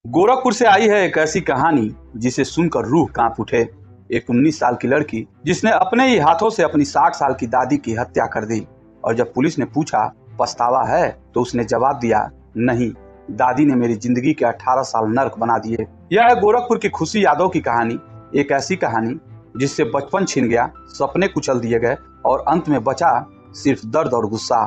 गोरखपुर से आई है एक ऐसी कहानी जिसे सुनकर रूह कांप उठे। एक 19 साल की लड़की जिसने अपने ही हाथों से अपनी 60 साल की दादी की हत्या कर दी। और जब पुलिस ने पूछा पछतावा है तो उसने जवाब दिया, नहीं, दादी ने मेरी जिंदगी के 18 साल नर्क बना दिए। यह है गोरखपुर की खुशी यादव की कहानी। एक ऐसी कहानी जिससे बचपन छिन गया, सपने कुचल दिए गए और अंत में बचा सिर्फ दर्द और गुस्सा।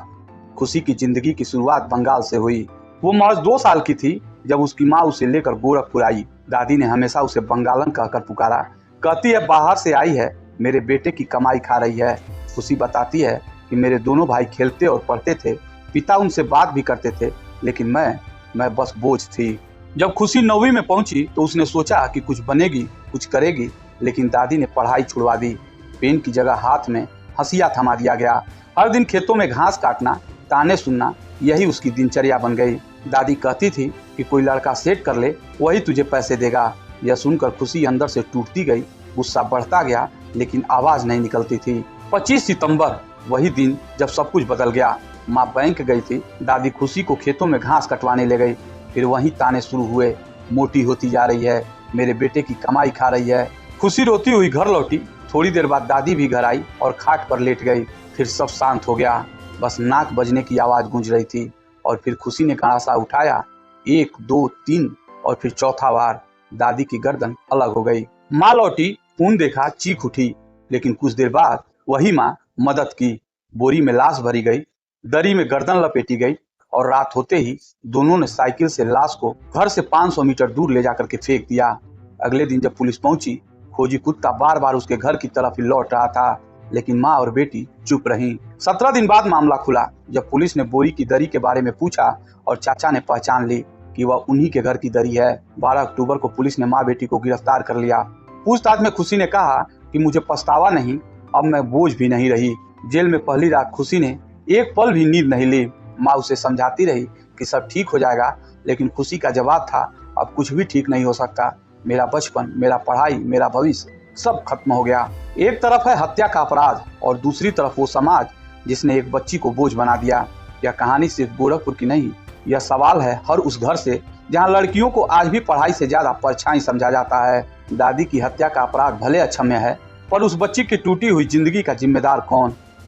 खुशी की जिंदगी की शुरुआत बंगाल से हुई। वो महज 2 साल की थी जब उसकी माँ उसे लेकर गोरखपुर आई। दादी ने हमेशा उसे बंगालन कहकर पुकारा। कहती है बाहर से आई है, मेरे बेटे की कमाई खा रही है। खुशी बताती है कि मेरे दोनों भाई खेलते और पढ़ते थे, पिता उनसे बात भी करते थे, लेकिन मैं बस बोझ थी। जब खुशी 9वीं में पहुंची तो उसने सोचा कि कुछ बनेगी, कुछ करेगी, लेकिन दादी ने पढ़ाई छुड़वा दी। पेन की जगह हाथ में हंसिया थमा दिया गया। हर दिन खेतों में घास काटना, ताने सुनना, यही उसकी दिनचर्या बन गई। दादी कहती थी कि कोई लड़का सेट कर ले, वही तुझे पैसे देगा। यह सुनकर खुशी अंदर से टूटती गई, गुस्सा बढ़ता गया, लेकिन आवाज नहीं निकलती थी। 25 सितंबर, वही दिन जब सब कुछ बदल गया। माँ बैंक गई थी, दादी खुशी को खेतों में घास कटवाने ले गई। फिर वही ताने शुरू हुए, मोटी होती जा रही है, मेरे बेटे की कमाई खा रही है। खुशी रोती हुई घर लौटी। थोड़ी देर बाद दादी भी घर आई और खाट पर लेट गई। फिर सब शांत हो गया, बस नाक बजने की आवाज गूंज रही थी। और फिर खुशी ने गड़ासा उठाया, 1 2 3, और फिर चौथा बार दादी की गर्दन अलग हो गई। माँ लौटी, खून देखा, चीख उठी, लेकिन कुछ देर बाद वही माँ मदद की। बोरी में लाश भरी गई, दरी में गर्दन लपेटी गई और रात होते ही दोनों ने साइकिल से लाश को घर से 500 मीटर दूर ले जाकर के फेंक दिया। अगले दिन जब पुलिस पहुंची, खोजी कुत्ता बार बार उसके घर की तरफ ही लौट रहा था, लेकिन माँ और बेटी चुप रहीं। 17 दिन बाद मामला खुला जब पुलिस ने बोरी की दरी के बारे में पूछा और चाचा ने पहचान ली कि वह उन्हीं के घर की दरी है। 12 अक्टूबर को पुलिस ने माँ बेटी को गिरफ्तार कर लिया। पूछताछ में खुशी ने कहा कि मुझे पछतावा नहीं, अब मैं बोझ भी नहीं रही। जेल में पहली रात खुशी ने एक पल भी नींद नहीं ली। माँ उसे समझाती रही कि सब ठीक हो जाएगा, लेकिन खुशी का जवाब था, अब कुछ भी ठीक नहीं हो सकता। मेरा बचपन, मेरा पढ़ाई, मेरा भविष्य सब खत्म हो गया। एक तरफ है हत्या का अपराध और दूसरी तरफ वो समाज जिसने एक बच्ची को बोझ बना दिया। यह कहानी सिर्फ गोरखपुर की नहीं, यह सवाल है हर उस घर से जहां लड़कियों को आज भी पढ़ाई से ज्यादा परछाई समझा जाता है। दादी की हत्या का अपराध भले अक्षम्य है, पर उस बच्ची की टूटी हुई जिंदगी का जिम्मेदार कौन?